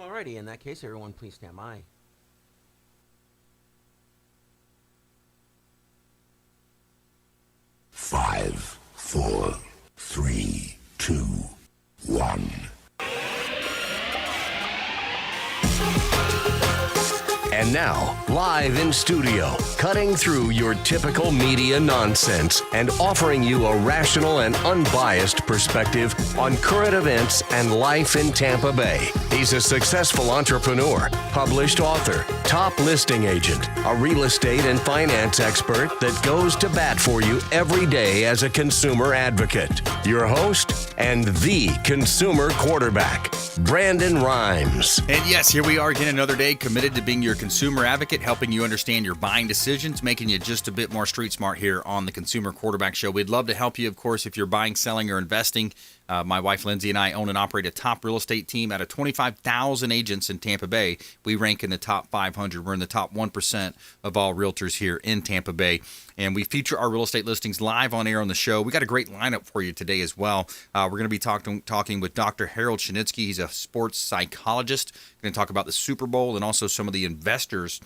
Alrighty, in that case, everyone please stand by. Five, four, three, two, one. And now, live in studio, cutting through your typical media nonsense and offering you a rational and unbiased perspective on current events and life in Tampa Bay. He's a successful entrepreneur, published author, top listing agent, a real estate and finance expert that goes to bat for you every day as a consumer advocate. Your host and the consumer quarterback, Brandon Rhymes. And yes, here we are again another day, committed to being your consumer advocate, helping you understand your buying decisions, making you just a bit more street smart here on the Consumer Quarterback Show. We'd love to help you, of course, if you're buying, selling, or investing. My wife, Lindsay, and I own and operate a top real estate team out of 25,000 agents in Tampa Bay. We rank in the top 500. We're in the top 1% of all realtors here in Tampa Bay. And we feature our real estate listings live on air on the show. We got a great lineup for you today as well. We're going to be talking with Dr. Harold Shinitsky. He's a sports psychologist. We're going to talk about the Super Bowl and also some of the investors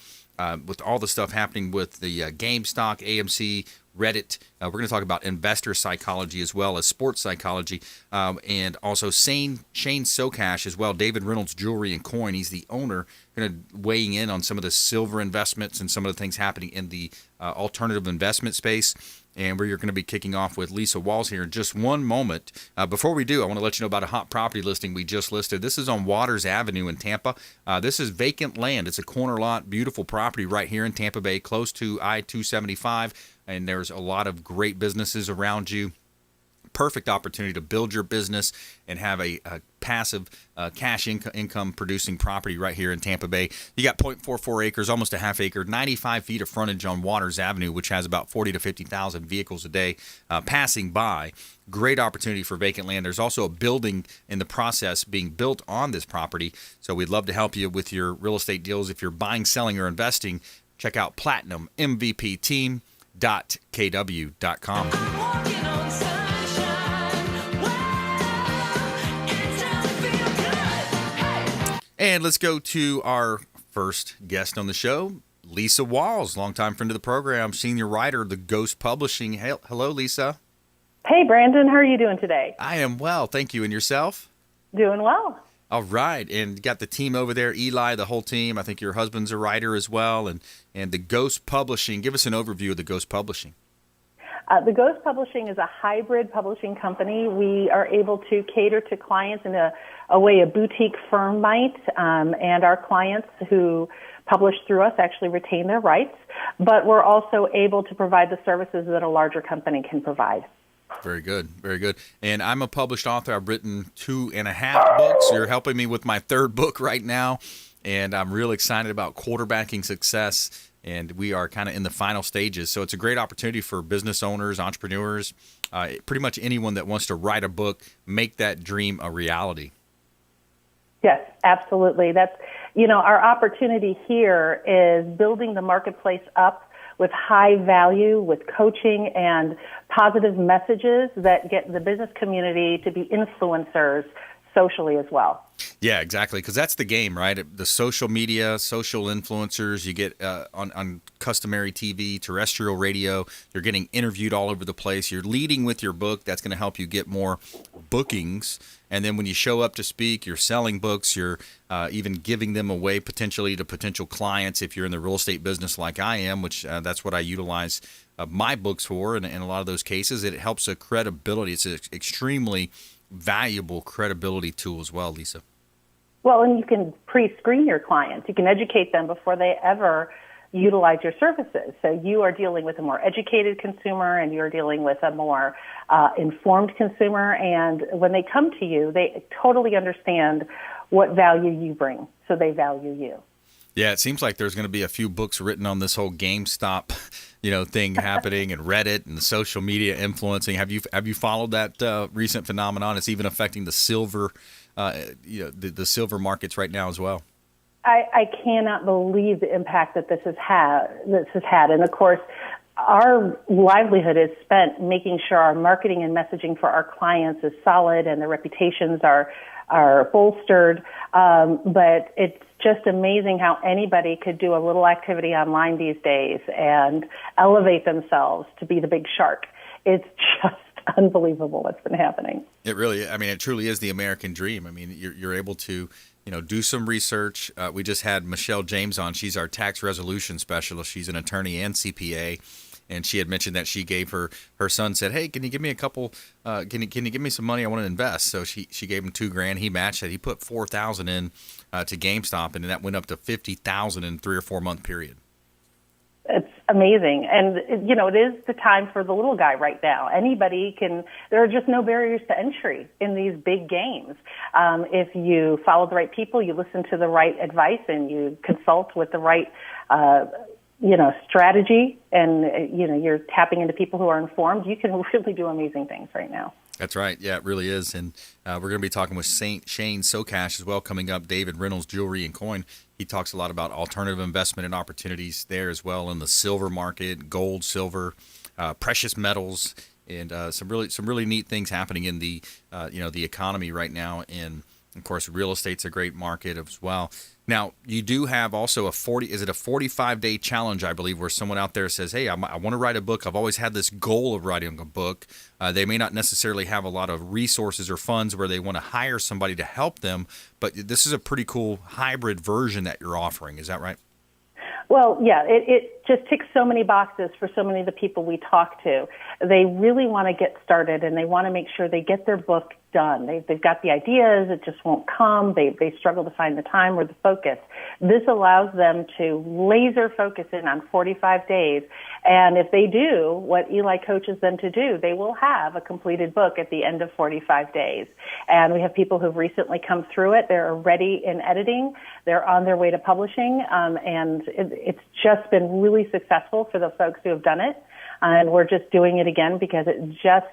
with all the stuff happening with the GameStop, AMC, Reddit. We're going to talk about investor psychology as well as sports psychology, and also Shane Socash as well. David Reynolds Jewelry and Coin. He's the owner. Going to weighing in on some of the silver investments and some of the things happening in the alternative investment space. And we're going to be kicking off with Lisa Walls here in just one moment. Before we do, I want to let you know about a hot property listing we just listed. This is on Waters Avenue in Tampa. This is vacant land. It's a corner lot, beautiful property right here in Tampa Bay, close to I-275. And there's a lot of great businesses around you. Perfect opportunity to build your business and have a passive cash income producing property right here in Tampa Bay. You got 0.44 acres, almost a half acre, 95 feet of frontage on Waters Avenue, which has about 40 to 50,000 vehicles a day passing by. Great opportunity for vacant land. There's also a building in the process being built on this property. So we'd love to help you with your real estate deals. If you're buying, selling, or investing, check out PlatinumMVPTeam.kw.com. And let's go to our first guest on the show, Lisa Walls, longtime friend of the program, senior writer of the Ghost Publishing. Hello, Lisa. Hey, Brandon. How are you doing today? I am well, thank you. And yourself? Doing well. All right. And got the team over there, Eli, the whole team. I think your husband's a writer as well. And the Ghost Publishing. Give us an overview of the Ghost Publishing. The Ghost Publishing is a hybrid publishing company. We are able to cater to clients in a way a boutique firm might, and our clients who publish through us actually retain their rights, but we're also able to provide the services that a larger company can provide. Very good, very good. And I'm a published author. I've written 2.5 books. You're helping me with my third book right now, and I'm real excited about quarterbacking success. And we are kind of in the final stages. So it's a great opportunity for business owners, entrepreneurs, pretty much anyone that wants to write a book, make that dream a reality. Yes, absolutely. That's, our opportunity here is building the marketplace up with high value, with coaching and positive messages that get the business community to be influencers socially as well. Yeah, exactly, because that's the game, right? The social media, social influencers, you get on customary TV, terrestrial radio, you're getting interviewed all over the place. You're leading with your book. That's going to help you get more bookings. And then when you show up to speak, you're selling books, you're even giving them away potentially to potential clients if you're in the real estate business like I am, which that's what I utilize my books for. And in a lot of those cases, it helps a credibility. It's an extremely valuable credibility tool as well, Lisa. Well, and you can pre-screen your clients. You can educate them before they ever utilize your services. So you are dealing with a more educated consumer and you're dealing with a more informed consumer. And when they come to you, they totally understand what value you bring. So they value you. Yeah, it seems like there's going to be a few books written on this whole GameStop, thing happening, and Reddit and the social media influencing. Have you followed that recent phenomenon? It's even affecting the silver, the silver markets right now as well. I cannot believe the impact that this has had. And of course, our livelihood is spent making sure our marketing and messaging for our clients is solid and their reputations are are bolstered. But it's just amazing how anybody could do a little activity online these days and elevate themselves to be the big shark. It's just unbelievable what's been happening. It really, I mean, it truly is the American dream. I mean, you're able to, do some research. We just had Michelle James on. She's our tax resolution specialist. She's an attorney and CPA. And she had mentioned that she gave her son, said, "Hey, can you give me a couple? Can you give me some money? I want to invest." So she gave him $2,000. He matched it. He put $4,000 in to GameStop, and that went up to $50,000 in 3 or 4 month period. It's amazing. And, it is the time for the little guy right now. Anybody can, there are just no barriers to entry in these big games. If you follow the right people, you listen to the right advice, and you consult with the right strategy, and, you're tapping into people who are informed, you can really do amazing things right now. That's right. Yeah, it really is. And we're going to be talking with Shane Socash as well coming up. David Reynolds, Jewelry and Coin. He talks a lot about alternative investment and opportunities there as well in the silver market, gold, silver, precious metals, and some really neat things happening in the the economy right now. And of course, real estate's a great market as well. Now, you do have also a 45-day challenge, I believe, where someone out there says, "Hey, I want to write a book. I've always had this goal of writing a book." They may not necessarily have a lot of resources or funds where they want to hire somebody to help them, but this is a pretty cool hybrid version that you're offering. Is that right? Well, yeah, it just ticks so many boxes for so many of the people we talk to. They really want to get started, and they want to make sure they get their book done. They've got the ideas, it just won't come. They struggle to find the time or the focus. This allows them to laser focus in on 45 days. And if they do what Eli coaches them to do, they will have a completed book at the end of 45 days. And we have people who've recently come through it. They're already in editing. They're on their way to publishing. And it's just been really successful for the folks who have done it. And we're just doing it again because it just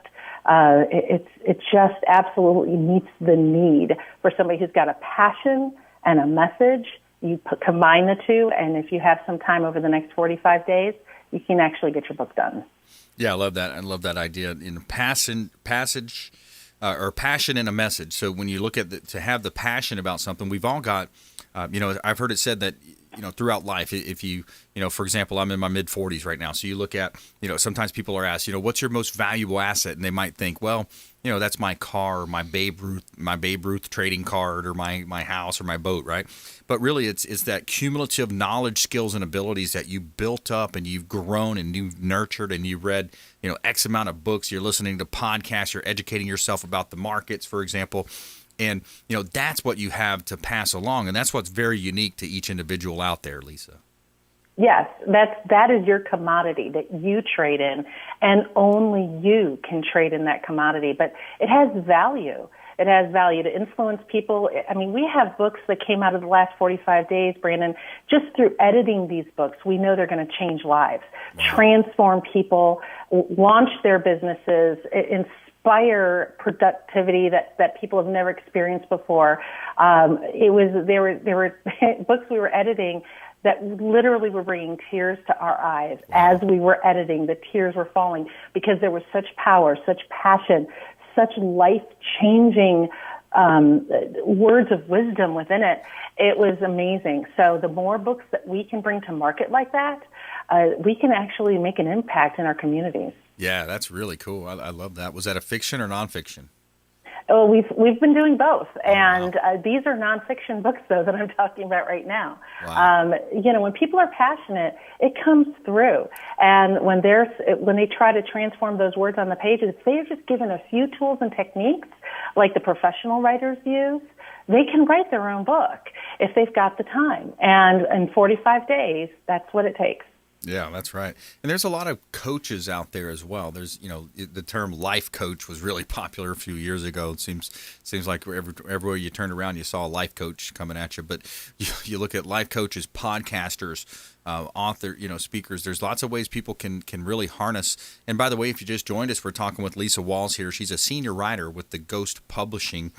absolutely meets the need for somebody who's got a passion and a message. You combine the two, and if you have some time over the next 45 days, you can actually get your book done. Yeah, I love that. I love that idea in passion and a message. So when you look at to have the passion about something, we've all got, I've heard it said that, throughout life, if you, for example, I'm in my mid 40s right now. So you look at, sometimes people are asked, what's your most valuable asset? And they might think, well, that's my car, or my Babe Ruth trading card, or my house, or my boat, right? But really, it's that cumulative knowledge, skills, and abilities that you built up and you've grown and you've nurtured and you read, X amount of books. You're listening to podcasts. You're educating yourself about the markets, for example. And, that's what you have to pass along. And that's what's very unique to each individual out there, Lisa. Yes, that is your commodity that you trade in, and only you can trade in that commodity. But it has value. It has value to influence people. I mean, we have books that came out of the last 45 days, Brandon, just through editing these books. We know they're going to change lives, transform people, launch their businesses, inspire productivity that people have never experienced before. There were books we were editing that literally were bringing tears to our eyes as we were editing. The tears were falling because there was such power, such passion, such life-changing words of wisdom within it. It was amazing. So the more books that we can bring to market like that, we can actually make an impact in our communities. Yeah, that's really cool. I love that. Was that a fiction or nonfiction? Oh, we've been doing both, and these are nonfiction books, though, that I'm talking about right now. Wow. When people are passionate, it comes through, and when they try to transform those words on the pages, they're just given a few tools and techniques, like the professional writers use. They can write their own book if they've got the time, and in 45 days, that's what it takes. Yeah, that's right. And there's a lot of coaches out there as well. There's, the term life coach was really popular a few years ago. It seems like everywhere you turned around, you saw a life coach coming at you. But you look at life coaches, podcasters, author, speakers. There's lots of ways people can really harness. And by the way, if you just joined us, we're talking with Lisa Walls here. She's a senior writer with the Ghost Publishing.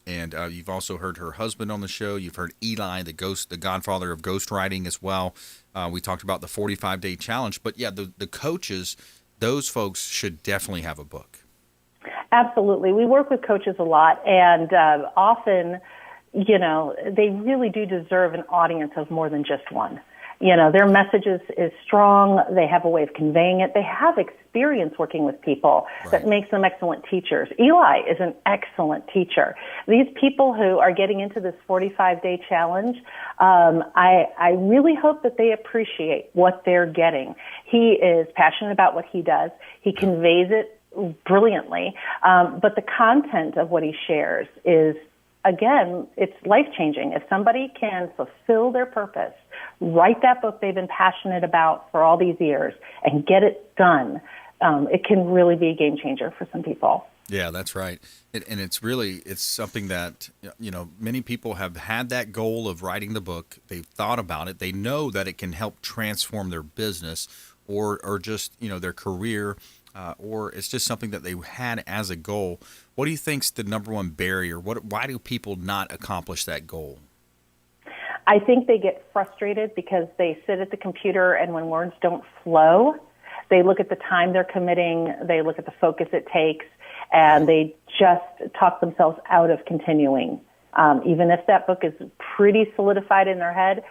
And you've also heard her husband on the show. You've heard Eli, the godfather of ghostwriting as well. We talked about the 45-day challenge. But, yeah, the coaches, those folks should definitely have a book. Absolutely. We work with coaches a lot, and often, they really do deserve an audience of more than just one. Their message is strong. They have a way of conveying it. They have experience working with people that makes them excellent teachers. Eli is an excellent teacher. These people who are getting into this 45-day challenge, I really hope that they appreciate what they're getting. He is passionate about what he does. He conveys it brilliantly. But the content of what he shares is, again, it's life-changing. If somebody can fulfill their purpose, write that book they've been passionate about for all these years, and get it done, it can really be a game changer for some people. Yeah, that's right. And it's something that, many people have had that goal of writing the book. They've thought about it. They know that it can help transform their business or just, their career, or it's just something that they had as a goal. What do you think's the number one barrier? Why do people not accomplish that goal? I think they get frustrated because they sit at the computer, and when words don't flow, they look at the time they're committing, they look at the focus it takes, and they just talk themselves out of continuing. Even if that book is pretty solidified in their head,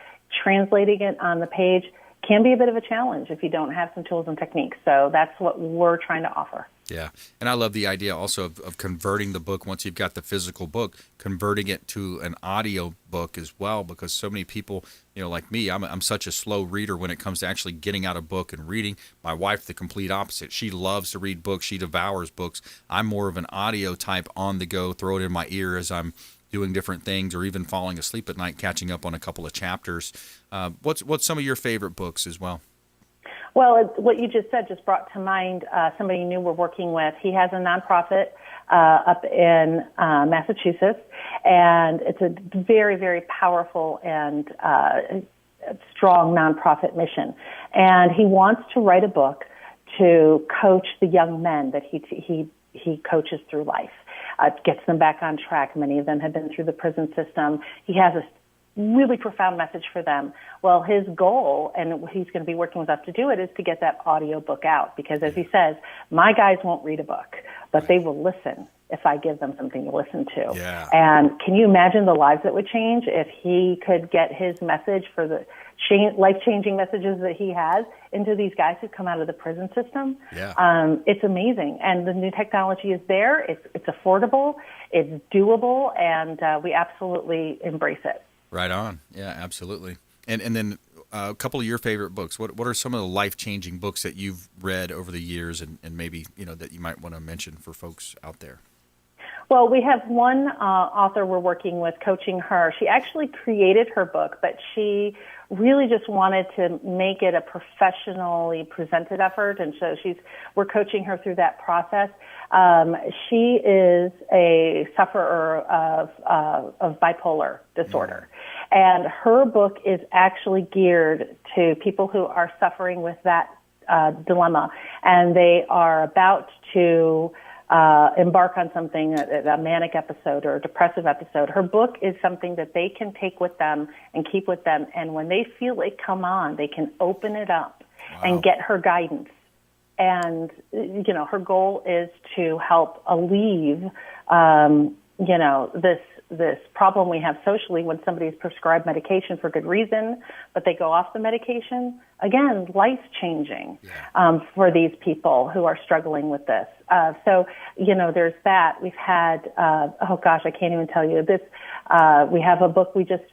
translating it on the page can be a bit of a challenge if you don't have some tools and techniques. So that's what we're trying to offer. Yeah. And I love the idea also of converting the book, once you've got the physical book, converting it to an audio book as well, because so many people, like me, I'm such a slow reader when it comes to actually getting out a book and reading. My wife, the complete opposite. She loves to read books. She devours books. I'm more of an audio type, on the go, throw it in my ear as I'm doing different things, or even falling asleep at night, catching up on a couple of chapters. What's some of your favorite books as well? Well, what you just said just brought to mind somebody new we're working with. He has a nonprofit up in Massachusetts, and it's a very, very powerful and strong nonprofit mission. And he wants to write a book to coach the young men that he coaches through life. Gets them back on track. Many of them have been through the prison system. He has a really profound message for them. Well, his goal, and he's going to be working with us to do it, is to get that audio book out. Because as he says, my guys won't read a book, but they will listen if I give them something to listen to. Yeah. And can you imagine the lives that would change if he could get his message for the life-changing messages that he has into these guys who come out of the prison system? Yeah. It's amazing. And the new technology is there. It's affordable. It's doable. And we absolutely embrace it. Right on. Yeah, absolutely. And then a couple of your favorite books. What are some of the life-changing books that you've read over the years and maybe, that you might want to mention for folks out there? Well, we have one author we're working with, coaching her. She actually created her book, but she really just wanted to make it a professionally presented effort, and so we're coaching her through that process. She is a sufferer of bipolar disorder, and her book is actually geared to people who are suffering with that dilemma, and they are about to embark on something, a manic episode or a depressive episode. Her book is something that they can take with them and keep with them, and when they feel it come on, they can open it up and get her guidance. And, her goal is to help alleviate, this problem we have socially when somebody's prescribed medication for good reason, but they go off the medication. Again, life-changing for these people who are struggling with this. So, there's that. We've had, I can't even tell you this. We have a book we just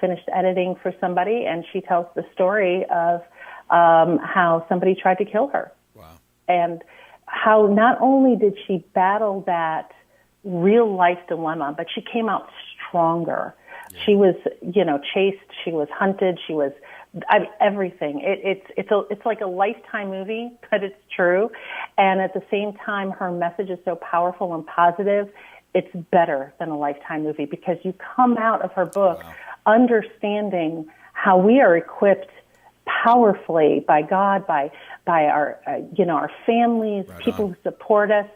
finished editing for somebody, and she tells the story of how somebody tried to kill her. Wow. And how not only did she battle that real life dilemma, but she came out stronger. Yeah. She was, chased. She was hunted. She was everything. It's like a Lifetime movie, but it's true. And at the same time, her message is so powerful and positive. It's better than a Lifetime movie because you come out of her book understanding how we are equipped powerfully by God, by our, our families, people who support us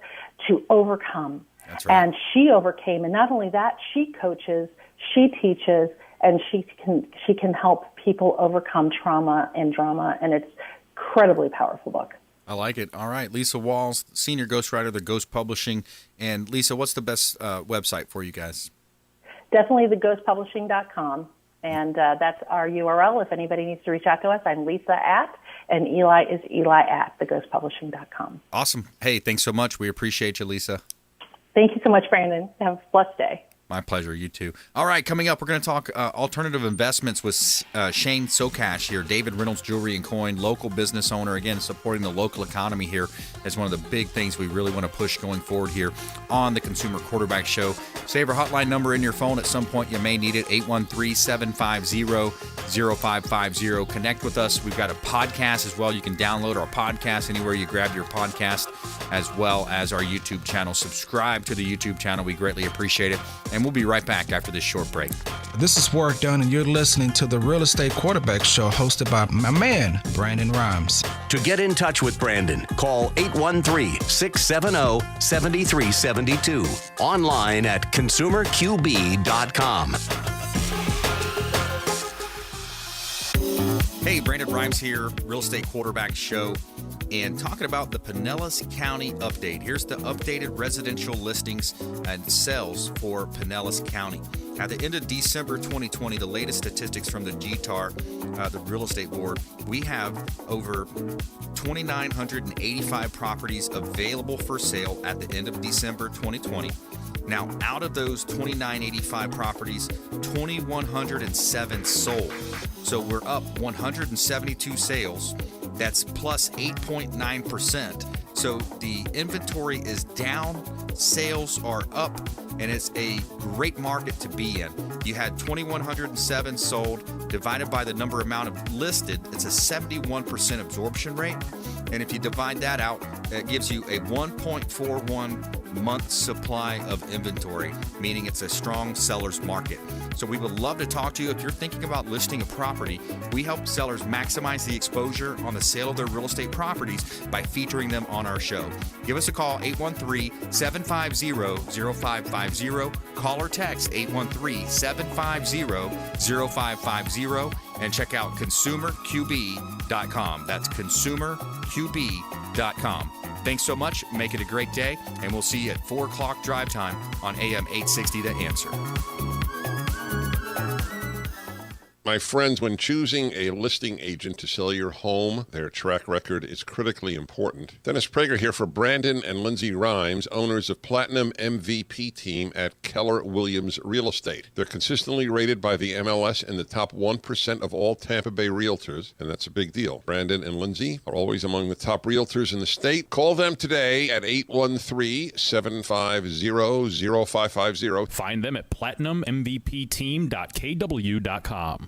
to overcome. That's right. And she overcame, and not only that, she coaches, she teaches, and she can help people overcome trauma and drama, and it's an incredibly powerful book. I like it. All right. Lisa Walls, senior ghostwriter, the Ghost Publishing. And Lisa, what's the best website for you guys? Definitely theghostpublishing.com. And that's our URL. If anybody needs to reach out to us, I'm Lisa at, and Eli is Eli at theghostpublishing.com. Awesome. Hey, thanks so much. We appreciate you, Lisa. Thank you so much, Brandon. Have a blessed day. My pleasure. You too. All right, coming up, we're going to talk alternative investments with Shane Socash here, David Reynolds Jewelry and Coin, local business owner, again, supporting the local economy here is one of the big things we really want to push going forward here on the Consumer Quarterback Show. Save our hotline number in your phone. At some point, you may need it, 813-750-0550. Connect with us. We've got a podcast as well. You can download our podcast anywhere you grab your podcast, as well as our YouTube channel. Subscribe to the YouTube channel. We greatly appreciate it. And we'll be right back after this short break. This is Work Done, and you're listening to the Real Estate Quarterback Show hosted by my man, Brandon Rhymes. To get in touch with Brandon, call 813-670-7372. Online at consumerqb.com. Hey, Brandon Rhymes here, Real Estate Quarterback Show, and talking about the Pinellas County update. Here's the updated residential listings and sales for Pinellas County. At the end of December 2020, the latest statistics from the GTAR, the Real Estate Board, we have over 2,985 properties available for sale at the end of December 2020. Now, out of those 2,985 properties, 2,107 sold. So we're up 172 sales. That's plus 8.9%. So the inventory is down, sales are up, and it's a great market to be in. You had 2,107 sold, divided by the amount of listed, it's a 71% absorption rate. And if you divide that out, that gives you a 1.41 month supply of inventory, meaning it's a strong seller's market. So we would love to talk to you. If you're thinking about listing a property, we help sellers maximize the exposure on the sale of their real estate properties by featuring them on our show. Give us a call, 813-750-0550. Call or text 813-750-0550, and check out consumerqb.com. That's consumerqb.com. Thanks so much. Make it a great day, and we'll see you at 4 o'clock drive time on AM 860 The Answer. My friends, when choosing a listing agent to sell your home, their track record is critically important. Dennis Prager here for Brandon and Lindsay Rhymes, owners of Platinum MVP Team at Keller Williams Real Estate. They're consistently rated by the MLS in the top 1% of all Tampa Bay realtors, and that's a big deal. Brandon and Lindsay are always among the top realtors in the state. Call them today at 813-750-0550. Find them at platinummvpteam.kw.com.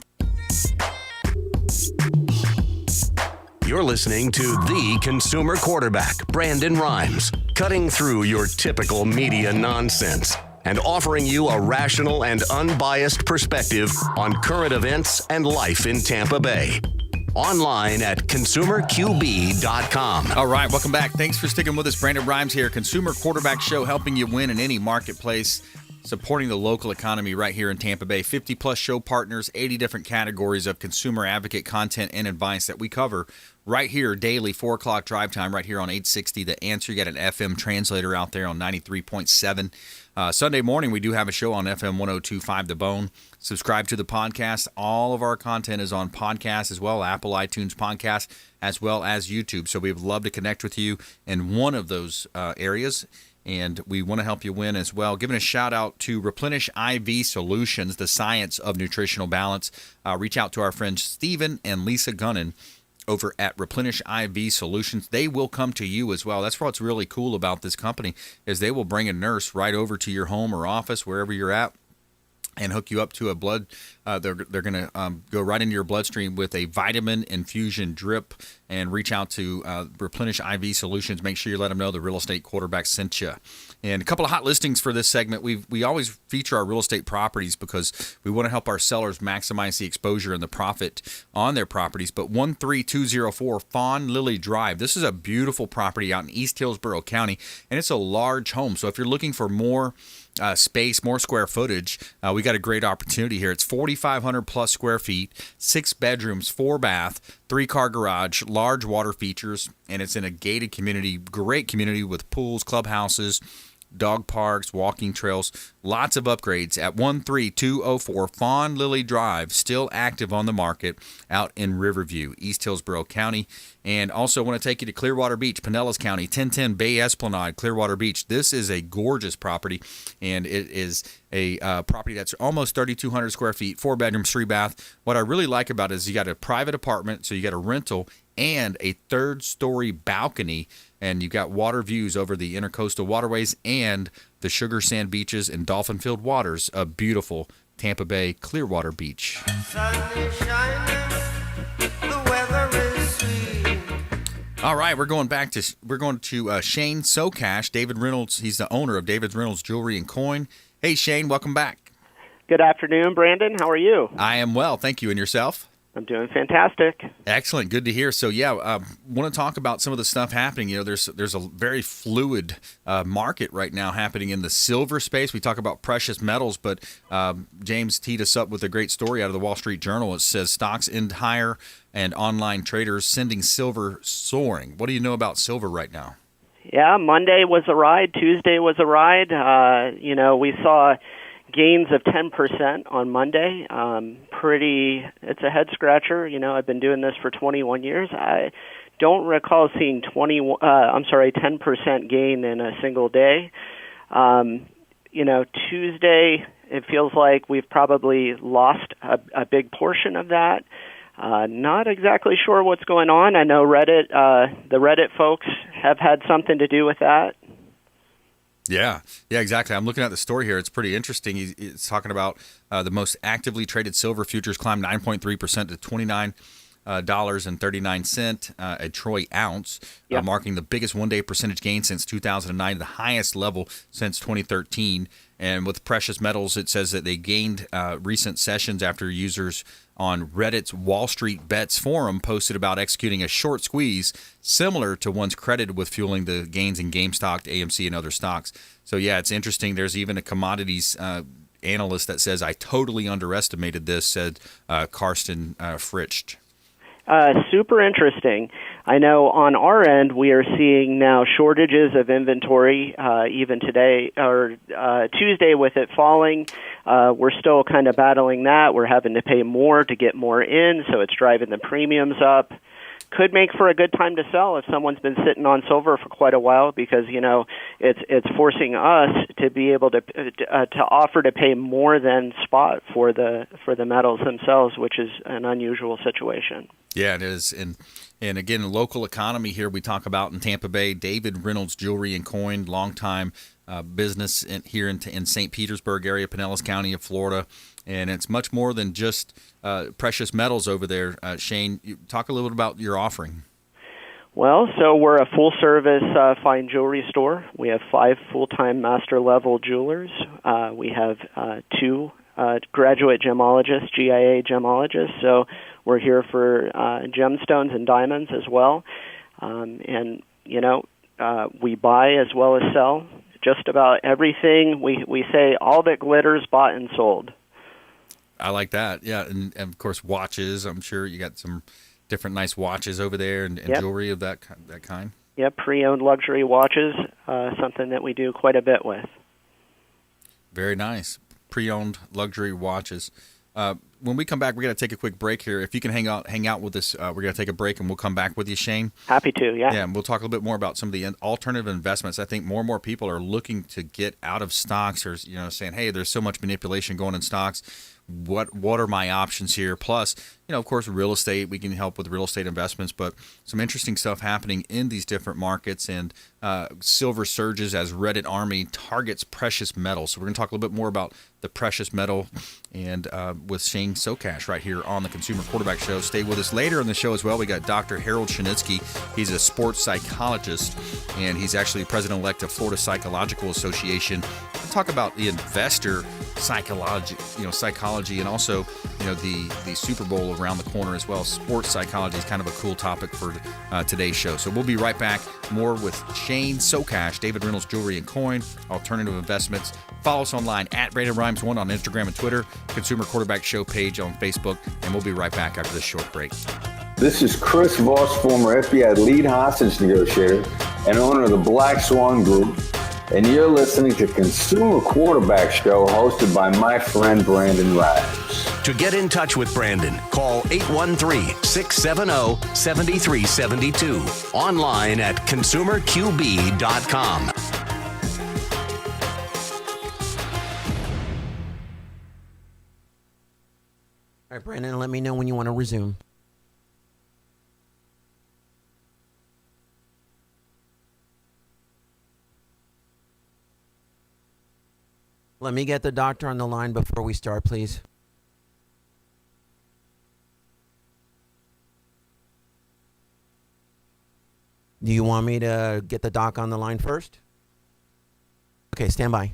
You're listening to the Consumer Quarterback, Brandon Rhymes, cutting through your typical media nonsense and offering you a rational and unbiased perspective on current events and life in Tampa Bay. Online at consumerqb.com. All right, welcome back. Thanks for sticking with us. Brandon Rhymes here, Consumer Quarterback Show, helping you win in any marketplace, supporting the local economy right here in Tampa Bay. 50-plus show partners, 80 different categories of consumer advocate content and advice that we cover right here daily, 4 o'clock drive time, right here on 860 The Answer. You got an FM translator out there on 93.7. Sunday morning, we do have a show on FM 102.5 The Bone. Subscribe to the podcast. All of our content is on podcast as well, Apple iTunes podcast, as well as YouTube. So we would love to connect with you in one of those areas, and we want to help you win as well. Giving a shout out to Replenish IV Solutions, the science of nutritional balance. Reach out to our friends Stephen and Lisa Gunnan over at Replenish IV Solutions. They will come to you as well. That's what's really cool about this company, is they will bring a nurse right over to your home or office, wherever you're at, and hook you up to a blood. They're going to go right into your bloodstream with a vitamin infusion drip, and reach out to Replenish IV Solutions. Make sure you let them know the Real Estate Quarterback sent you. And a couple of hot listings for this segment. We always feature our real estate properties because we want to help our sellers maximize the exposure and the profit on their properties. But 13204 Fawn Lily Drive. This is a beautiful property out in East Hillsborough County, and it's a large home. So if you're looking for more space, more square footage, we got a great opportunity here. It's 4,500 plus square feet, 6 bedrooms, 4 bath, 3-car garage, large water features, and it's in a gated community, great community with pools, clubhouses, dog parks, walking trails, lots of upgrades at 13204 Fawn Lily Drive, still active on the market out in Riverview, East Hillsborough County. And also want to take you to Clearwater Beach, Pinellas County, 1010 Bay Esplanade, Clearwater Beach. This is a gorgeous property, and it is a property that's almost 3,200 square feet, 4 bedrooms, 3 bath. What I really like about it is you got a private apartment, so you got a rental and a 3rd-story balcony, and you've got water views over the intercoastal waterways and the sugar sand beaches and dolphin-filled waters of beautiful Tampa Bay Clearwater Beach. Sun is shining, the weather is sweet. All right, we're going to Shane Socash, David Reynolds. He's the owner of David Reynolds Jewelry and Coin. Hey, Shane, welcome back. Good afternoon, Brandon. How are you? I am well, thank you. And yourself? I'm doing fantastic. Excellent. Good to hear. So, want to talk about some of the stuff happening. You know, there's a very fluid market right now happening in the silver space. We talk about precious metals, but James teed us up with a great story out of the Wall Street Journal. It says stocks end higher and online traders sending silver soaring. What do you know about silver right now? Yeah, Monday was a ride. Tuesday was a ride. We saw gains of 10% on Monday. It's a head scratcher. You know, I've been doing this for 21 years. I don't recall seeing 10% gain in a single day. Tuesday, it feels like we've probably lost a big portion of that. Not exactly sure what's going on. I know the Reddit folks have had something to do with that. Yeah, exactly. I'm looking at the story here. It's pretty interesting. It's talking about the most actively traded silver futures climbed 9.3% to $29.39 a troy ounce, marking the biggest one-day percentage gain since 2009, the highest level since 2013. And with precious metals, it says that they gained recent sessions after users on Reddit's Wall Street Bets forum posted about executing a short squeeze similar to ones credited with fueling the gains in GameStop, AMC, and other stocks. So, it's interesting. There's even a commodities analyst that says, I totally underestimated this, said Karsten Fritsch. Super interesting. I know on our end we are seeing now shortages of inventory even today or Tuesday with it falling. We're still kind of battling that. We're having to pay more to get more in, so it's driving the premiums up. Could make for a good time to sell if someone's been sitting on silver for quite a while because, it's forcing us to be able to offer to pay more than spot for the metals themselves, which is an unusual situation. Yeah, it is. And again, local economy here we talk about in Tampa Bay, David Reynolds Jewelry and Coin, longtime business here in St. Petersburg area, Pinellas County of Florida. And it's much more than just precious metals over there. Shane, talk a little bit about your offering. Well, so we're a full-service fine jewelry store. We have 5 full-time master-level jewelers. We have 2 graduate gemologists, GIA gemologists. So we're here for gemstones and diamonds as well. We buy as well as sell. Just about everything. We say all that glitters bought and sold. I like that. Yeah, and of course watches. I'm sure you got some different nice watches over there and jewelry of that kind. Yeah, pre-owned luxury watches, something that we do quite a bit with. Very nice. Pre-owned luxury watches. When we come back, we're going to take a quick break here. If you can hang out with us, we're going to take a break and we'll come back with you, Shane. Happy to, yeah. Yeah, and we'll talk a little bit more about some of the alternative investments. I think more and more people are looking to get out of stocks or, saying, hey, there's so much manipulation going in stocks. What are my options here? Plus, of course, real estate. We can help with real estate investments, but some interesting stuff happening in these different markets and silver surges as Reddit Army targets precious metals. So we're going to talk a little bit more about the precious metal and with Shane Socash right here on the Consumer Quarterback Show. Stay with us later in the show as well. We got Dr. Harold Shinitsky. He's a sports psychologist, and he's actually president-elect of Florida Psychological Association. We'll talk about the investor psychology, and also, the Super Bowl around the corner as well. Sports psychology is kind of a cool topic for today's show. So we'll be right back. More with Shane Socash, David Reynolds Jewelry and Coin, alternative investments, Follow us online at Brandon Rhymes 1 on Instagram and Twitter, Consumer Quarterback Show page on Facebook, and we'll be right back after this short break. This is Chris Voss, former FBI lead hostage negotiator and owner of the Black Swan Group, and you're listening to Consumer Quarterback Show hosted by my friend Brandon Rhymes. To get in touch with Brandon, call 813-670-7372. Online at consumerqb.com. All right, Brandon, let me know when you want to resume. Let me get the doctor on the line before we start, please. Do you want me to get the doc on the line first? Okay, stand by.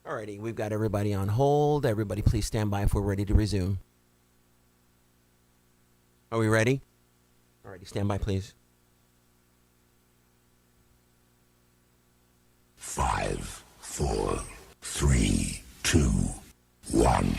Alrighty, we've got everybody on hold. Everybody please stand by if we're ready to resume. Are we ready? Alrighty, stand by please. 5, 4, 3, 2, 1.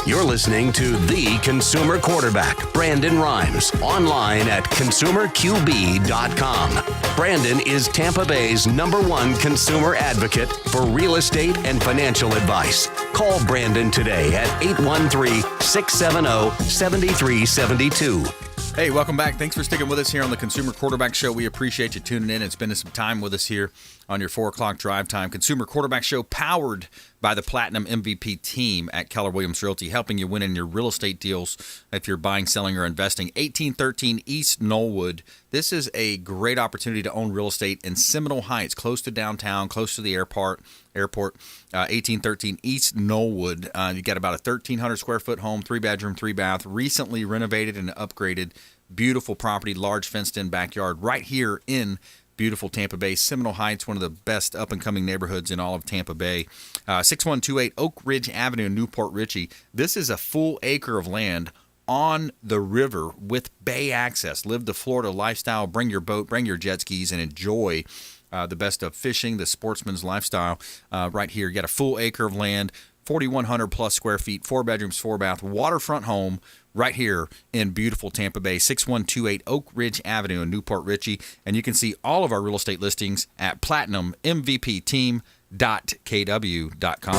You're listening to The Consumer Quarterback, Brandon Rhymes, online at consumerqb.com. Brandon is Tampa Bay's #1 consumer advocate for real estate and financial advice. Call Brandon today at 813-670-7372. Hey, welcome back. Thanks for sticking with us here on the Consumer Quarterback Show. We appreciate you tuning in and spending some time with us here on your 4 o'clock drive time. Consumer Quarterback Show powered by the Platinum MVP team at Keller Williams Realty, helping you win in your real estate deals if you're buying, selling, or investing. 1813 East Knollwood. This is a great opportunity to own real estate in Seminole Heights, close to downtown, close to the airport. 1813 East Knollwood. You got about a 1,300 square foot home, 3-bedroom, 3-bath, recently renovated and upgraded. Beautiful property, large fenced-in backyard right here in beautiful Tampa Bay. Seminole Heights, one of the best up-and-coming neighborhoods in all of Tampa Bay. 6128 Oak Ridge Avenue in Newport Richey. This is a full acre of land on the river with bay access. Live the Florida lifestyle. Bring your boat, bring your jet skis, and enjoy the best of fishing, the sportsman's lifestyle right here. You got a full acre of land, 4,100 plus square feet, 4 bedrooms, 4-bath, waterfront home right here in beautiful Tampa Bay, 6128 Oak Ridge Avenue in Newport Richey. And you can see all of our real estate listings at platinummvpteam.kw.com.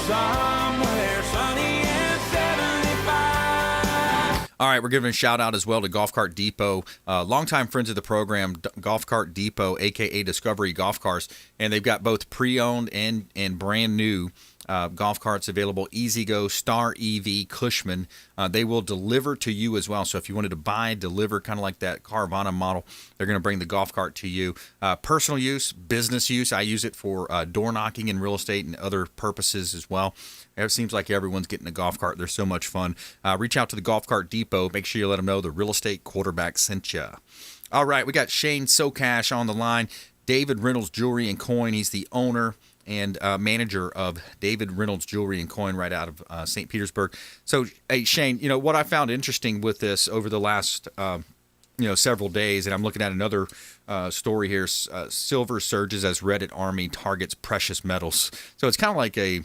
Somewhere sunny and 75. All right, we're giving a shout out as well to Golf Cart Depot, longtime friends of the program, Golf Cart Depot, aka Discovery Golf Cars, and they've got both pre-owned and brand new golf carts available. Easy Go, Star EV, Cushman. They will deliver to you as well. So if you wanted to buy, deliver, kind of like that Carvana model, they're going to bring the golf cart to you. Personal use, business use. I use it for door knocking in real estate and other purposes as well. It seems like everyone's getting a golf cart. They're so much fun. Reach out to the Golf Cart Depot. Make sure you let them know the real estate quarterback sent you. All right, we got Shane Socash on the line. David Reynolds Jewelry and Coin. He's the owner and manager of David Reynolds Jewelry and Coin right out of St. Petersburg. So, hey, Shane, you know, what I found interesting with this over the last, several days, and I'm looking at another story here, silver surges as Reddit army targets precious metals. So it's kind of like a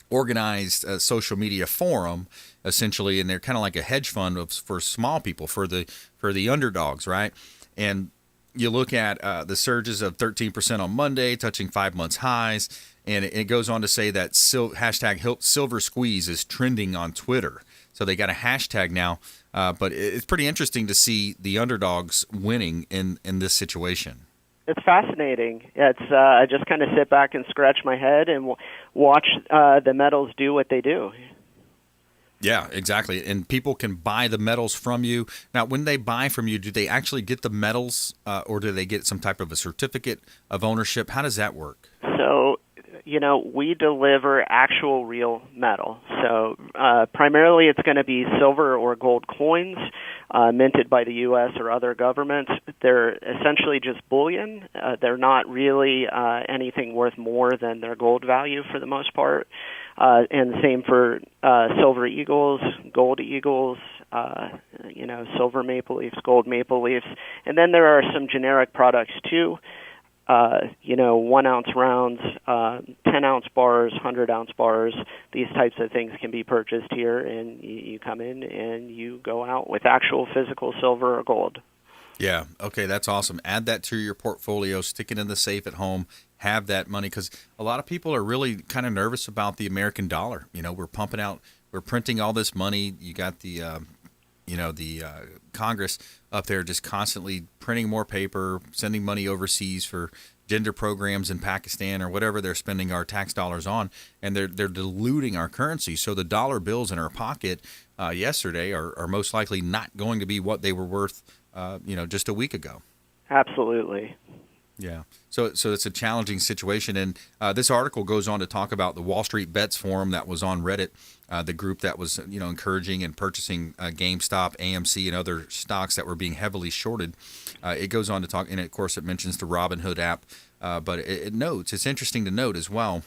organized social media forum, essentially, and they're kind of like a hedge fund for small people, for the underdogs, right? And you look at the surges of 13% on Monday, touching 5 months highs, and it goes on to say that hashtag Silver Squeeze is trending on Twitter. So they got a hashtag now, but it's pretty interesting to see the underdogs winning in this situation. It's fascinating. It's I just kind of sit back and scratch my head and watch the metals do what they do. Yeah, exactly. And people can buy the metals from you. Now, when they buy from you, do they actually get the metals, or do they get some type of a certificate of ownership? How does that work? So, we deliver actual real metal. So primarily it's going to be silver or gold coins minted by the U.S. or other governments. They're essentially just bullion. They're not really anything worth more than their gold value for the most part. And same for silver eagles, gold eagles, silver maple leafs, gold maple leafs. And then there are some generic products too. 1 ounce rounds, 10 ounce bars, 100 ounce bars. These types of things can be purchased here, and you come in and you go out with actual physical silver or gold. Yeah. Okay. That's awesome. Add that to your portfolio, stick it in the safe at home, have that money, because a lot of people are really kind of nervous about the American dollar. We're printing all this money. You got the Congress up there just constantly printing more paper, sending money overseas for gender programs in Pakistan or whatever they're spending our tax dollars on, and they're diluting our currency. So the dollar bills in our pocket yesterday are most likely not going to be what they were worth, just a week ago. Absolutely. Yeah. So it's a challenging situation. And this article goes on to talk about the Wall Street Bets forum that was on Reddit, the group that was, encouraging and purchasing GameStop, AMC, and other stocks that were being heavily shorted. It goes on to talk, and of course it mentions the Robinhood app, but it notes, it's interesting to note as well,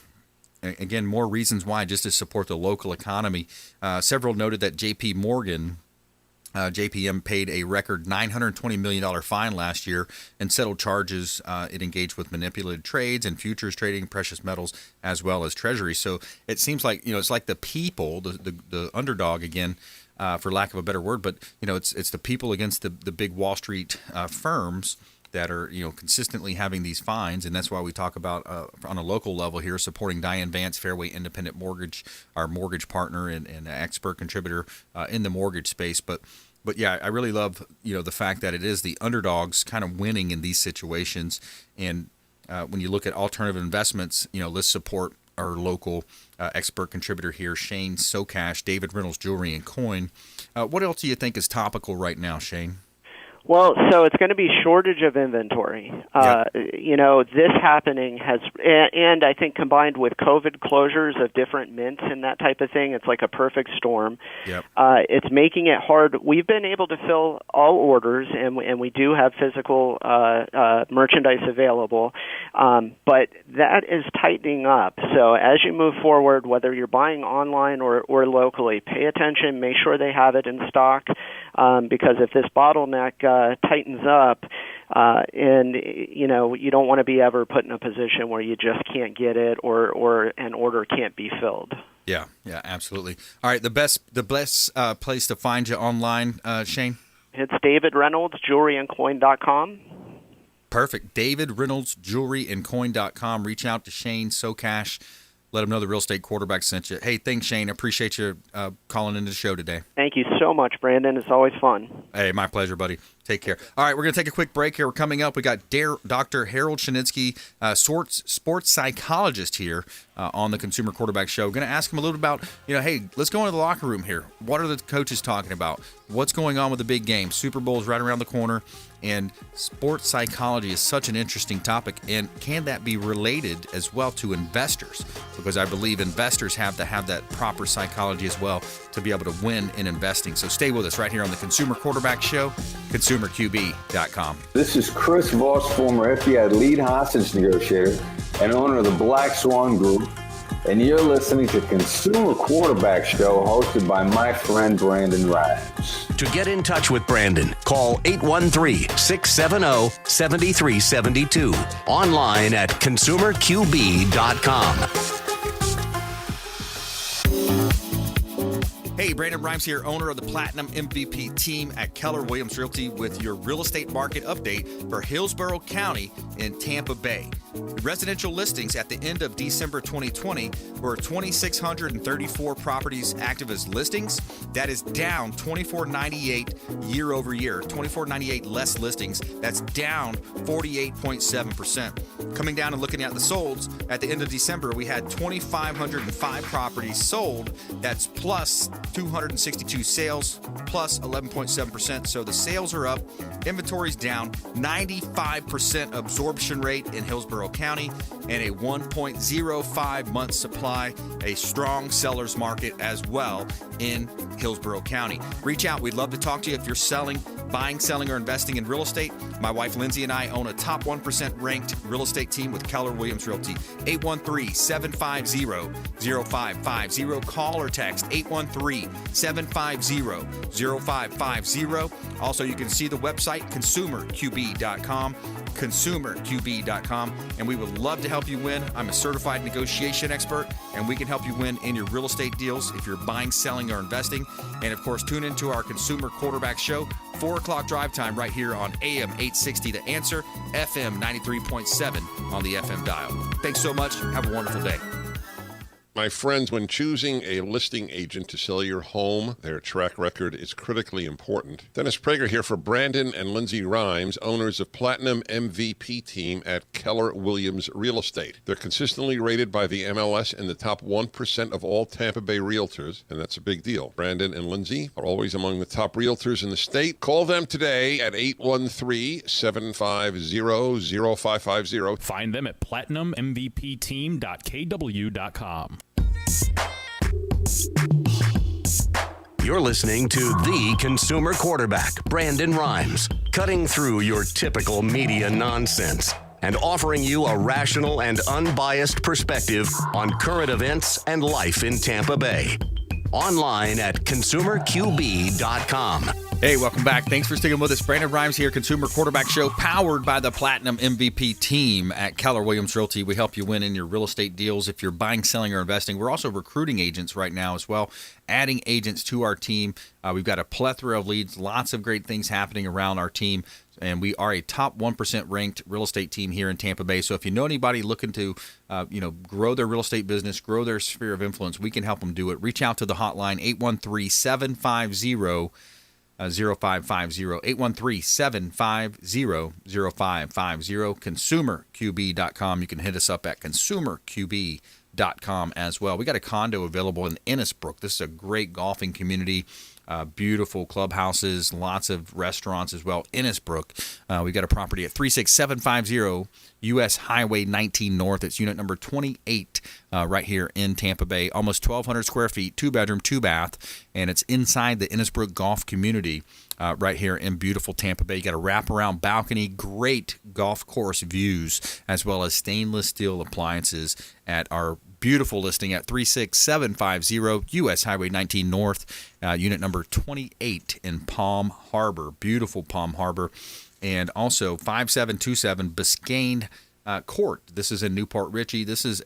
again, more reasons why, just to support the local economy. Several noted that JPM paid a record $920 million fine last year and settled charges. It engaged with manipulated trades and futures trading, precious metals, as well as treasury. So it seems like, it's like the people, the underdog again, for lack of a better word, but, it's the people against the big Wall Street firms that are, consistently having these fines. And that's why we talk about, on a local level here, supporting Diane Vance, Fairway Independent Mortgage, our mortgage partner and expert contributor in the mortgage space. But yeah, I really love, the fact that it is the underdogs kind of winning in these situations. And when you look at alternative investments, let's support our local expert contributor here, Shane Socash, David Reynolds Jewelry and Coin. What else do you think is topical right now, Shane? Well, so it's going to be shortage of inventory. This happening has, and I think combined with COVID closures of different mints and that type of thing, it's like a perfect storm. Yep. It's making it hard. We've been able to fill all orders, and we do have physical merchandise available, but that is tightening up. So as you move forward, whether you're buying online or locally, pay attention, make sure they have it in stock, because if this bottleneck tightens up, and you don't want to be ever put in a position where you just can't get it or an order can't be filled. Yeah, absolutely. All right, the best place to find you online, Shane? It's David Reynolds, jewelryandcoin.com. Perfect. David Reynolds, jewelryandcoin.com. Reach out to Shane Socash. Let him know the Real Estate Quarterback sent you. Hey, thanks, Shane. Appreciate you calling into the show today. Thank you so much, Brandon. It's always fun. Hey, my pleasure, buddy. Take care. All right, we're going to take a quick break here. We're coming up. We got Dr. Harold Shinitsky, sports psychologist here on the Consumer Quarterback Show. Going to ask him a little about, hey, let's go into the locker room here. What are the coaches talking about? What's going on with the big game? Super Bowl is right around the corner. And sports psychology is such an interesting topic. And can that be related as well to investors? Because I believe investors have to have that proper psychology as well to be able to win in investing. So stay with us right here on the Consumer Quarterback Show, consumerqb.com. This is Chris Voss, former FBI lead hostage negotiator and owner of the Black Swan Group, and you're listening to Consumer Quarterback Show hosted by my friend Brandon Rhymes. To get in touch with Brandon, call 813-670-7372. Online at consumerqb.com. Hey, Brandon Rhymes here, owner of the Platinum MVP team at Keller Williams Realty with your real estate market update for Hillsborough County in Tampa Bay. Residential listings at the end of December 2020 were 2,634 properties active as listings. That is down 2,498 year over year, 2,498 less listings. That's down 48.7%. Coming down and looking at the solds, at the end of December, we had 2,505 properties sold. That's plus 262 sales, plus 11.7%. So the sales are up, inventory's down, 95% absorption rate in Hillsborough County, and a 1.05 month supply, a strong seller's market as well in Hillsborough County. Reach out. We'd love to talk to you if you're selling, buying, selling, or investing in real estate. My wife Lindsay and I own a top 1% ranked real estate team with Keller Williams Realty. 813-750-0550. Call or text 813-750-0550. Also, you can see the website consumerqb.com. consumerqb.com, and we would love to help you win. I'm a certified negotiation expert, and we can help you win in your real estate deals if you're buying, selling, or investing. And of course, tune into our Consumer Quarterback Show, 4 o'clock drive time right here on AM 860 The Answer, FM 93.7 on the FM dial. Thanks so much. Have a wonderful day. My friends, when choosing a listing agent to sell your home, their track record is critically important. Dennis Prager here for Brandon and Lindsay Rhymes, owners of Platinum MVP team at Keller Williams Real Estate. They're consistently rated by the MLS in the top 1% of all Tampa Bay realtors, and that's a big deal. Brandon and Lindsay are always among the top realtors in the state. Call them today at 813-750-0550. Find them at platinummvpteam.kw.com. You're listening to the consumer quarterback, Brandon Rhymes, cutting through your typical media nonsense and offering you a rational and unbiased perspective on current events and life in Tampa Bay. Online at consumerqb.com. Hey, welcome back. Thanks for sticking with us. Brandon Rhymes here, Consumer Quarterback Show, powered by the Platinum MVP team at Keller Williams Realty. We help you win in your real estate deals if you're buying, selling, or investing. We're also recruiting agents right now as well, adding agents to our team. We've got a plethora of leads, lots of great things happening around our team. And we are a top 1% ranked real estate team here in Tampa Bay. So if you know anybody looking to, grow their real estate business, grow their sphere of influence, we can help them do it. Reach out to the hotline, 813-750-0550, 813-750-0550, consumerqb.com. You can hit us up at consumerqb.com as well. We got a condo available in Innisbrook. This is a great golfing community. Beautiful clubhouses, lots of restaurants as well. Innisbrook. We got a property at 36750 U.S. Highway 19 North. It's unit number 28 right here in Tampa Bay. Almost 1,200 square feet, 2-bedroom, 2-bath, and it's inside the Innisbrook golf community right here in beautiful Tampa Bay. You got a wraparound balcony, great golf course views, as well as stainless steel appliances at our beautiful listing at 36750 U.S. Highway 19 North, unit number 28 in Palm Harbor, beautiful Palm Harbor, and also 5727 Biscayne Court. This is in Newport Richey. This is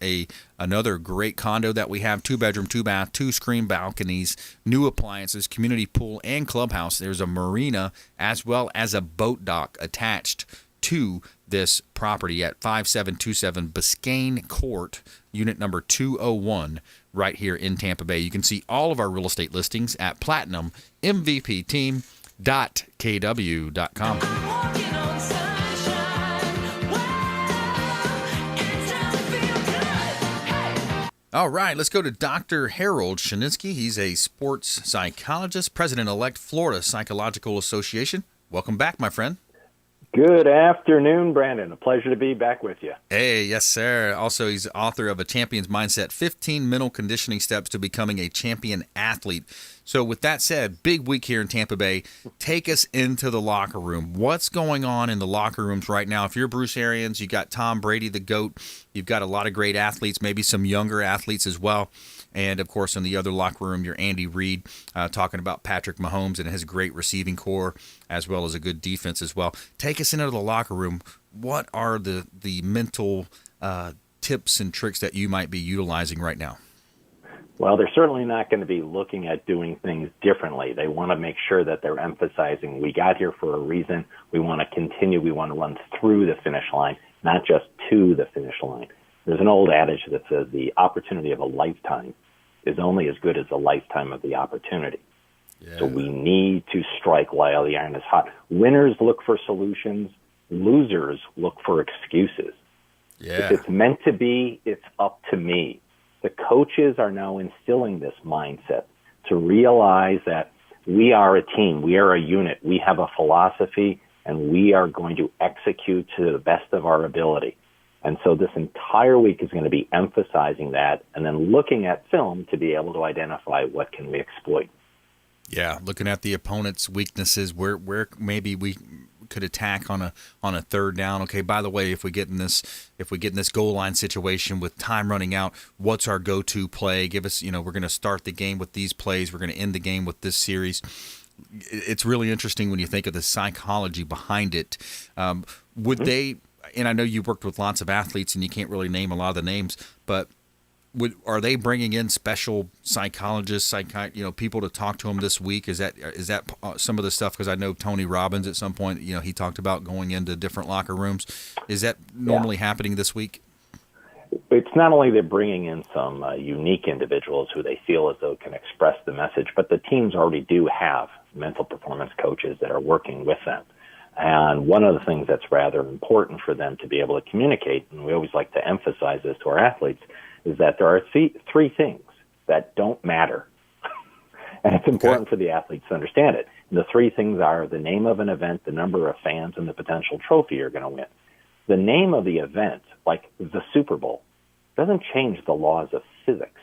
another great condo that we have, 2-bedroom, 2-bath, 2-screen balconies, new appliances, community pool, and clubhouse. There's a marina as well as a boat dock attached to this property at 5727 Biscayne Court, unit number 201, right here in Tampa Bay. You can see all of our real estate listings at platinummvpteam.kw.com. All right, let's go to Dr. Harold Shinitsky. He's a sports psychologist, president-elect, Florida Psychological Association. Welcome back, my friend. Good afternoon, Brandon. A pleasure to be back with you. Hey, yes, sir. Also, he's author of A Champion's Mindset, 15 Mental Conditioning Steps to Becoming a Champion Athlete. So with that said, big week here in Tampa Bay. Take us into the locker room. What's going on in the locker rooms right now? If you're Bruce Arians, you got Tom Brady, the GOAT. You've got a lot of great athletes, maybe some younger athletes as well. And, of course, in the other locker room, you're Andy Reid talking about Patrick Mahomes and his great receiving core, as well as a good defense as well. Take us into the locker room. What are the mental tips and tricks that you might be utilizing right now? Well, they're certainly not going to be looking at doing things differently. They want to make sure that they're emphasizing we got here for a reason. We want to continue. We want to run through the finish line, not just to the finish line. There's an old adage that says the opportunity of a lifetime is only as good as the lifetime of the opportunity. Yeah. So we need to strike while the iron is hot. Winners look for solutions. Losers look for excuses. Yeah. If it's meant to be, it's up to me. The coaches are now instilling this mindset to realize that we are a team, we are a unit, we have a philosophy, and we are going to execute to the best of our ability. And so this entire week is going to be emphasizing that and then looking at film to be able to identify what can we exploit. Yeah, looking at the opponent's weaknesses, where maybe we could attack on a third down. Okay, by the way, if we get in this goal line situation with time running out, what's our go-to play? Give us, we're going to start the game with these plays. We're going to end the game with this series. It's really interesting when you think of the psychology behind it. Would they? And I know you've worked with lots of athletes, and you can't really name a lot of the names, but are they bringing in special psychologists, people to talk to them this week? Is that some of the stuff? Because I know Tony Robbins at some point, he talked about going into different locker rooms. Is that normally happening this week? It's not only they're bringing in some unique individuals who they feel as though can express the message, but the teams already do have mental performance coaches that are working with them. And one of the things that's rather important for them to be able to communicate, and we always like to emphasize this to our athletes, is that there are three things that don't matter. And it's important for the athletes to understand it. And the three things are the name of an event, the number of fans, and the potential trophy you're going to win. The name of the event, like the Super Bowl, doesn't change the laws of physics.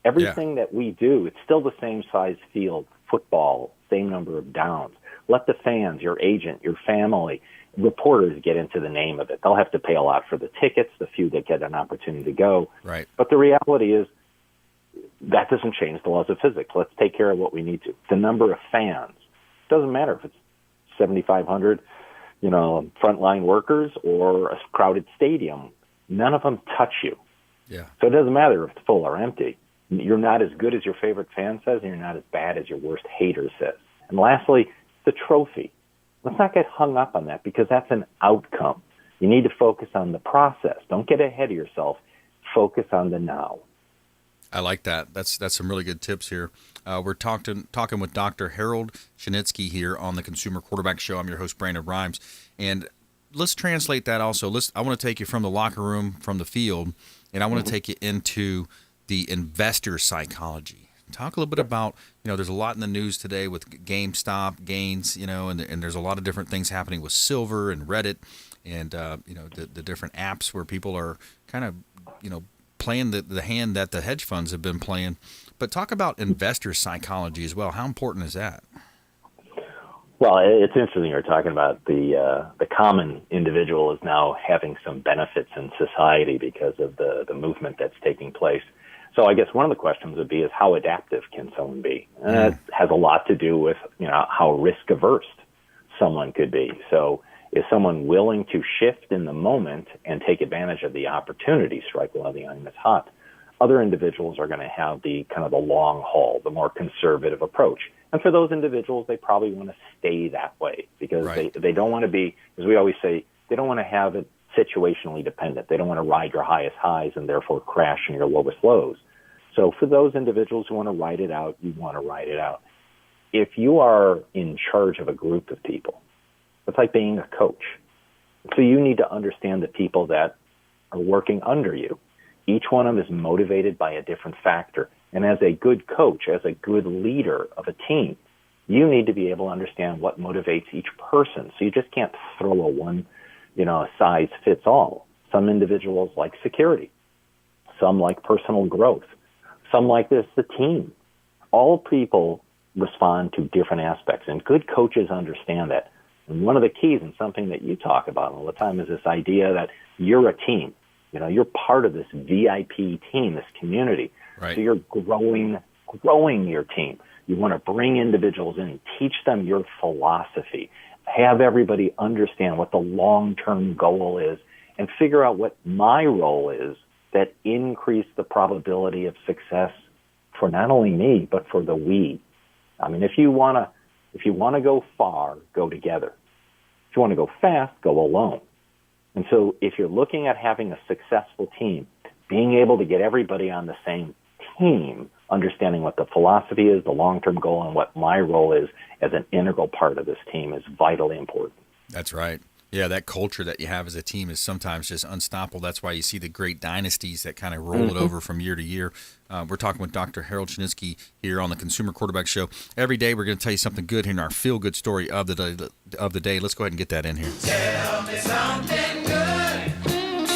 Everything that we do, it's still the same size field, football, same number of downs. Let the fans, your agent, your family, reporters get into the name of it. They'll have to pay a lot for the tickets, the few that get an opportunity to go. Right. But the reality is that doesn't change the laws of physics. Let's take care of what we need to. The number of fans. It doesn't matter if it's 7,500, frontline workers or a crowded stadium. None of them touch you. Yeah. So it doesn't matter if it's full or empty. You're not as good as your favorite fan says, and you're not as bad as your worst hater says. And lastly, the trophy. Let's not get hung up on that because that's an outcome. You need to focus on the process. Don't get ahead of yourself. Focus on the now. I like that. That's some really good tips here. We're talking with Dr. Harold Shinitsky here on the Consumer Quarterback Show. I'm your host, Brandon Rhymes. And let's translate that also. I want to take you from the locker room, from the field, and I want to take you into the investor psychology. Talk a little bit about, there's a lot in the news today with GameStop gains, and there's a lot of different things happening with Silver and Reddit and, the different apps where people are kind of, playing the hand that the hedge funds have been playing. But talk about investor psychology as well. How important is that? Well, it's interesting you're talking about the common individual is now having some benefits in society because of the movement that's taking place. So I guess one of the questions would be is how adaptive can someone be? And that has a lot to do with, how risk averse someone could be. So is someone willing to shift in the moment and take advantage of the opportunity, strike while the iron is hot? Other individuals are going to have the kind of the long haul, the more conservative approach. And for those individuals, they probably want to stay that way because they don't want to be, as we always say, they don't want to have it situationally dependent. They don't want to ride your highest highs and therefore crash in your lowest lows. So for those individuals who want to ride it out, you want to ride it out. If you are in charge of a group of people, it's like being a coach. So you need to understand the people that are working under you. Each one of them is motivated by a different factor. And as a good coach, as a good leader of a team, you need to be able to understand what motivates each person. So you just can't throw a one, size fits all. Some individuals like security. Some like personal growth. Some like the team. All people respond to different aspects, and good coaches understand that. And one of the keys, and something that you talk about all the time, is this idea that you're a team. You're part of this VIP team, this community. Right. So you're growing your team. You want to bring individuals in, teach them your philosophy, have everybody understand what the long-term goal is, and figure out what my role is that increase the probability of success for not only me, but for the we. I mean, if you want to go far, go together. If you want to go fast, go alone. And so if you're looking at having a successful team, being able to get everybody on the same team, understanding what the philosophy is, the long-term goal, and what my role is as an integral part of this team is vitally important. That's right. Yeah, that culture that you have as a team is sometimes just unstoppable. That's why you see the great dynasties that kind of roll it over from year to year. We're talking with Dr. Harold Shinitsky here on the Consumer Quarterback Show. Every day we're going to tell you something good here in our feel-good story of the day. Let's go ahead and get that in here. Tell me something good.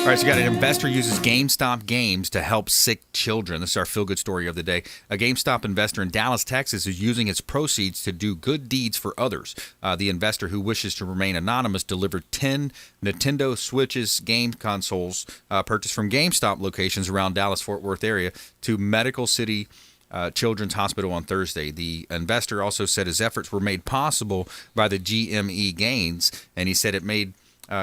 All right, so you got an investor uses GameStop games to help sick children. This is our feel-good story of the day. A GameStop investor in Dallas, Texas is using its proceeds to do good deeds for others. The investor, who wishes to remain anonymous, delivered 10 Nintendo Switches game consoles purchased from GameStop locations around Dallas-Fort Worth area to Medical City Children's Hospital on Thursday. The investor also said his efforts were made possible by the GME gains, and he said it made,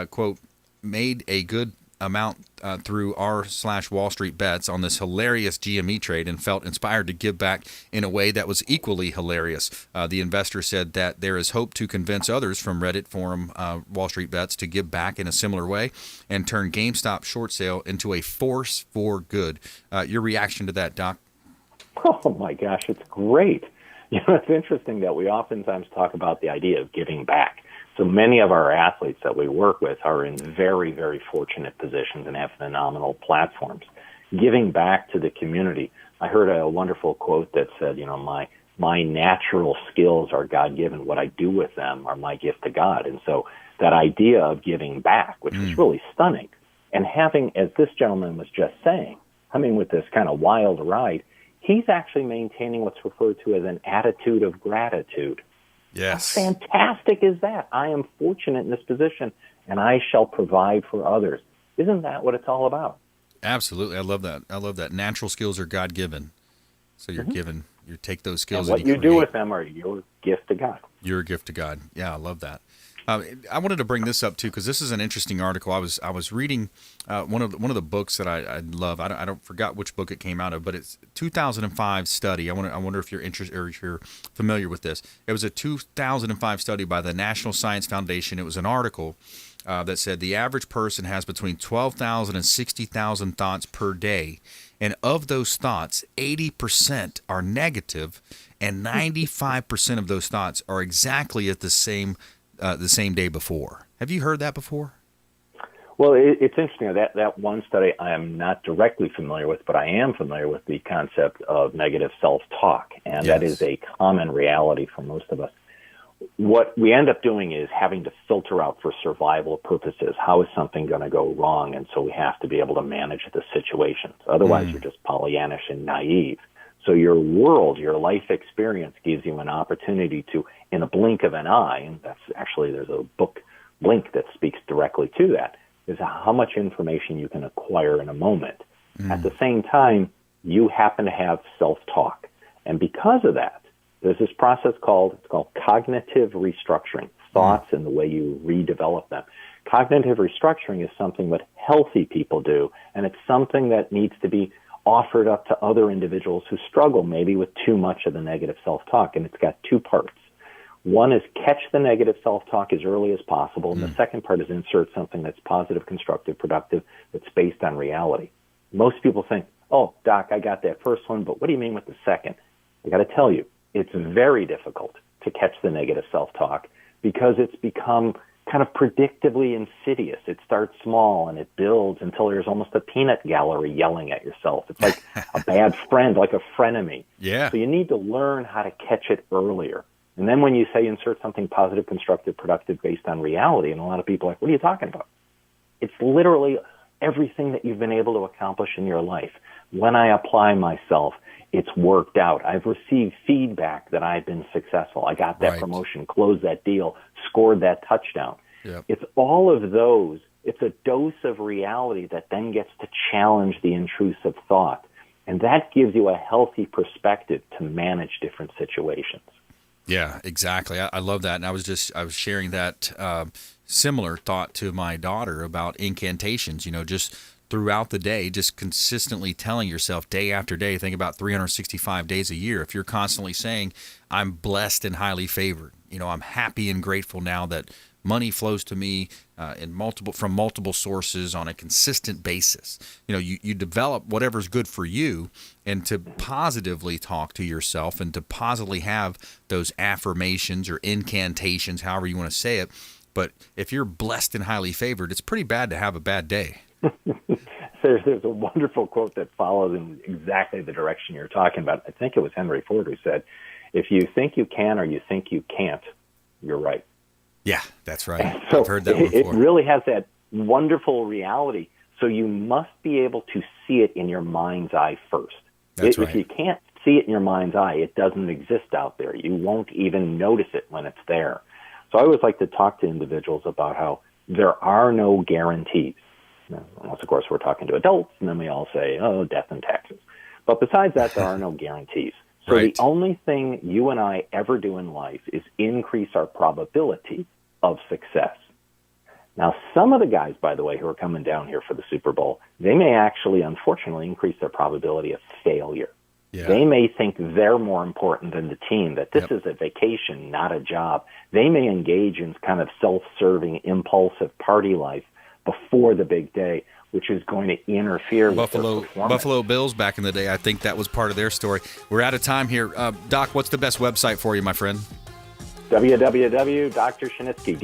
quote, made a good amount through r/Wall Street bets on this hilarious GME trade and felt inspired to give back in a way that was equally hilarious. The investor said that there is hope to convince others from Reddit forum Wall Street bets to give back in a similar way and turn GameStop short sale into a force for good. Your reaction to that, Doc? Oh, my gosh, it's great. You know, it's interesting that we oftentimes talk about the idea of giving back. So many of our athletes that we work with are in very, very fortunate positions and have phenomenal platforms. Giving back to the community. I heard a wonderful quote that said, you know, my natural skills are God-given. What I do with them are my gift to God. And so that idea of giving back, which was really stunning, and having, as this gentleman was just saying, I mean, with this kind of wild ride, he's actually maintaining what's referred to as an attitude of gratitude. Yes. How fantastic is that? I am fortunate in this position, and I shall provide for others. Isn't that what it's all about? Absolutely. I love that. I love that. Natural skills are God-given. So you're given, you take those skills and and you do with them are your gift to God. Your gift to God. Yeah, I love that. I wanted to bring this up too because this is an interesting article. I was reading one of the books that I love. I don't forgot which book it came out of, but it's 2005 study. I wonder if you're interested or if you're familiar with this. It was a 2005 study by the National Science Foundation. It was an article that said the average person has between 12,000 and 60,000 thoughts per day, and of those thoughts, 80% are negative, and 95% of those thoughts are exactly at the same day before. Have you heard that before? Well, it's interesting. That one study I am not directly familiar with, but I am familiar with the concept of negative self-talk, and that is a common reality for most of us. What we end up doing is having to filter out for survival purposes. How is something going to go wrong? And so we have to be able to manage the situations. Otherwise, you're just Pollyannish and naive. So your world, your life experience gives you an opportunity to, in a blink of an eye, and that's actually, there's a book, Blink, that speaks directly to that, is how much information you can acquire in a moment. At the same time, you happen to have self-talk. And because of that, there's this process called cognitive restructuring, thoughts and the way you redevelop them. Cognitive restructuring is something that healthy people do, and it's something that needs to be offered up to other individuals who struggle maybe with too much of the negative self-talk, and it's got two parts. One is catch the negative self-talk as early as possible, and the second part is insert something that's positive, constructive, productive, that's based on reality. Most people think, oh, Doc, I got that first one, but what do you mean with the second? I got to tell you, it's very difficult to catch the negative self-talk because it's become kind of predictably insidious. It starts small and it builds until there's almost a peanut gallery yelling at yourself. It's like a bad friend, like a frenemy. Yeah. So you need to learn how to catch it earlier. And then when you say insert something positive, constructive, productive based on reality, and a lot of people are like, what are you talking about? It's literally everything that you've been able to accomplish in your life. When I apply myself, it's worked out. I've received feedback that I've been successful. I got that promotion, closed that deal, scored that touchdown. Yep. It's all of those. It's a dose of reality that then gets to challenge the intrusive thought. And that gives you a healthy perspective to manage different situations. Yeah, exactly. I love that. And I was sharing that similar thought to my daughter about incantations, just throughout the day, just consistently telling yourself day after day, think about 365 days a year. If you're constantly saying, I'm blessed and highly favored, I'm happy and grateful now that money flows to me from multiple sources on a consistent basis. You develop whatever's good for you, and to positively talk to yourself and to positively have those affirmations or incantations, however you want to say it. But if you're blessed and highly favored, it's pretty bad to have a bad day. There's a wonderful quote that follows in exactly the direction you're talking about. I think it was Henry Ford who said, if you think you can or you think you can't, you're right. Yeah, that's right. So I've heard that before. It really has that wonderful reality. So you must be able to see it in your mind's eye first. That's right. If you can't see it in your mind's eye, it doesn't exist out there. You won't even notice it when it's there. So I always like to talk to individuals about how there are no guarantees. Unless, of course, we're talking to adults, and then we all say, death and taxes. But besides that, there are no guarantees. So Right. The only thing you and I ever do in life is increase our probability of success. Now, some of the guys, by the way, who are coming down here for the Super Bowl, they may actually, unfortunately, increase their probability of failure. Yeah. They may think they're more important than the team, that this is a vacation, not a job. They may engage in kind of self-serving, impulsive party life before the big day, which is going to interfere with their performance. Buffalo Bills back in the day, I think that was part of their story. We're out of time here. Doc, what's the best website for you, my friend? www.drshinitsky,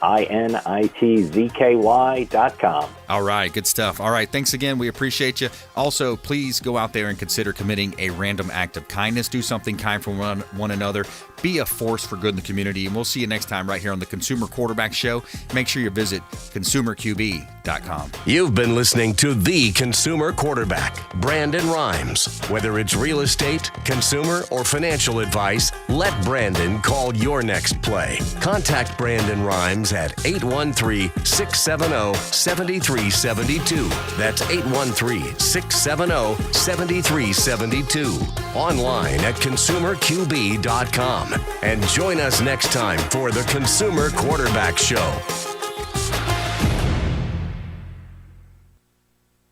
DRSHINITZKY.com. All right, good stuff. All right, thanks again. We appreciate you. Also, please go out there and consider committing a random act of kindness. Do something kind for one another. Be a force for good in the community. And we'll see you next time right here on the Consumer Quarterback Show. Make sure you visit consumerqb.com. You've been listening to The Consumer Quarterback, Brandon Rhymes. Whether it's real estate, consumer, or financial advice, let Brandon call your next play. Contact Brandon Rhymes at 813-670-7372. That's 813-670-7372. Online at consumerqb.com. And join us next time for the Consumer Quarterback Show.